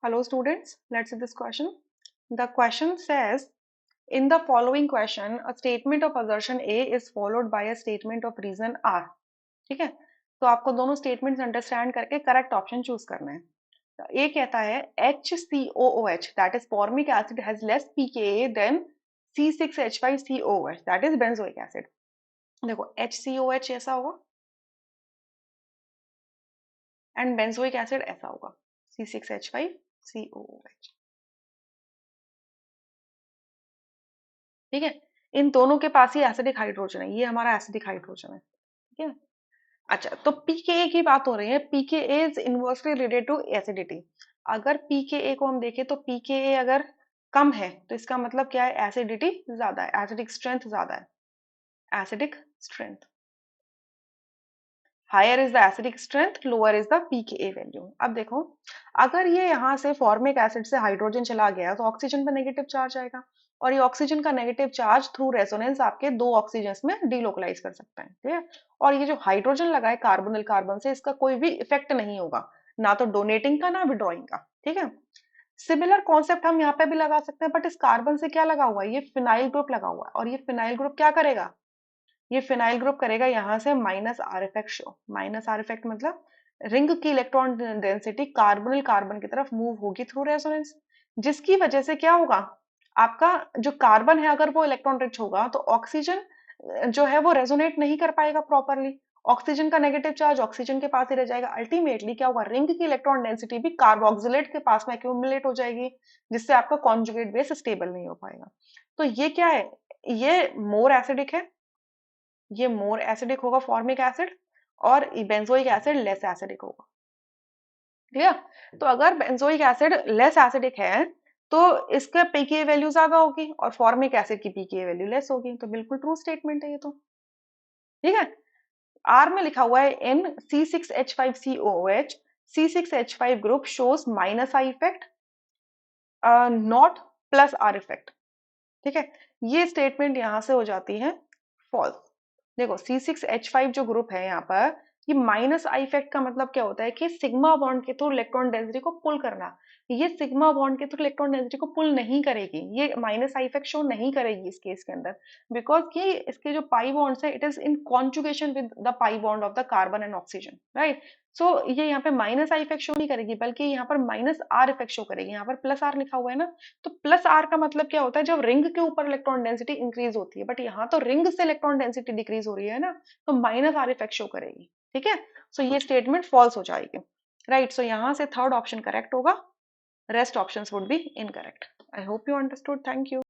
Hello students, let's see this question. The question says, in the following question, a statement of assertion A is followed by a statement of reason R. ठीक है, तो आपको दोनों statements understand करके correct option choose करना है. ए कहता है HCOOH that is formic acid has less pKa than C6H5COOH that is benzoic acid. देखो HCOH ऐसा होगा एंड बेंजोइक एसिड ऐसा होगा C6H5COOH. ठीक है, इन दोनों के पास ही एसिडिक हाइड्रोजन है, ये हमारा एसिडिक हाइड्रोजन है. ठीक है, अच्छा तो पीकेए की बात हो रही है. PKa is inversely related to acidity. अगर पीकेए को हम देखें तो पीकेए अगर कम है तो इसका मतलब क्या है, एसिडिटी ज्यादा है, एसिडिक स्ट्रेंथ ज्यादा है. Acidic strength higher is the acidic strength, lower is the pKa value. अब देखो, अगर ये यहाँ से फॉर्मिक एसिड से हाइड्रोजन चला गया तो ऑक्सीजन पर नेगेटिव चार्ज आएगा, और ये ऑक्सीजन का नेगेटिव चार्ज थ्रू रेजोनेंस आपके दो ऑक्सीजन में डिलोकलाइज कर सकता है. ठीक है, और ये जो हाइड्रोजन लगा है कार्बोनिल कार्बन से, इसका कोई भी इफेक्ट नहीं होगा, ना तो डोनेटिंग का ना विड्रॉइंग का. ठीक है, सिमिलर कॉन्सेप्ट हम यहाँ पे भी लगा सकते हैं, बट इस कार्बन से क्या लगा हुआ है, ये फिनाइल ग्रुप लगा हुआ है, और ये फिनाइल ग्रुप क्या करेगा, ये फिनाइल ग्रुप करेगा यहाँ से minus are effect show. Minus are effect मतलब रिंग की इलेक्ट्रॉन डेंसिटी कार्बोनिल कार्बन की तरफ मूव होगी थ्रू रेजोनेंस, जिसकी वजह से क्या होगा, आपका जो कार्बन है अगर वो इलेक्ट्रॉन रिच होगा तो ऑक्सीजन जो है वो रेजोनेट नहीं कर पाएगा प्रॉपरली. ऑक्सीजन का नेगेटिव चार्ज ऑक्सीजन के पास ही रह जाएगा. अल्टीमेटली क्या होगा, रिंग की इलेक्ट्रॉन डेंसिटी भी कार्बोक्सिलेट के पास में एक्यूमुलेट हो जाएगी, जिससे आपका कॉन्जुगेट बेस स्टेबल नहीं हो पाएगा. तो ये क्या है, ये मोर एसिडिक है, ये मोर एसिडिक होगा फॉर्मिक एसिड, और बेंजोइक एसिड लेस एसिडिक होगा. क्लियर. तो अगर बेंजोइक एसिड लेस एसिडिक है तो इसका पीके वैल्यू ज्यादा होगी और फॉर्मिक एसिड की पीके वैल्यू लेस होगी. तो बिल्कुल ट्रू स्टेटमेंट है ये तो. ठीक है, आर में लिखा हुआ है इन C6H5COOH C6H5 group shows minus I effect not plus are effect. ठीक है, ये स्टेटमेंट यहां से हो जाती है फॉल्स. देखो C6H5 जो ग्रुप है यहाँ पर, ये माइनस आई इफेक्ट का मतलब क्या होता है कि सिग्मा बॉन्ड के थ्रू इलेक्ट्रॉन डेंसिटी को पुल करना. ये सिग्मा बॉन्ड के थ्रू इलेक्ट्रॉन डेंसिटी को पुल नहीं करेगी, ये माइनस आई इफेक्ट शो नहीं करेगी इस केस के अंदर, बिकॉज कि इसके जो पाई बॉन्ड्स है it is in conjugation with the pi bond of the carbon and oxygen. Right, so ये यहाँ पे माइनस आई इफेक्ट शो नहीं करेगी, बल्कि यहाँ पर माइनस आर इफेक्ट शो करेगी. यहाँ पर प्लस आर लिखा हुआ है ना, तो प्लस आर का मतलब क्या होता है, जब रिंग के ऊपर इलेक्ट्रॉन डेंसिटी इंक्रीज होती है, बट यहाँ तो रिंग से इलेक्ट्रॉन डेंसिटी डिक्रीज हो रही है ना, तो माइनस आर इफेक्ट शो करेगी. ठीक है, सो ये स्टेटमेंट फॉल्स हो जाएगी. राइट, सो यहाँ से थर्ड ऑप्शन करेक्ट होगा, rest options would be incorrect. I hope you understood. Thank you.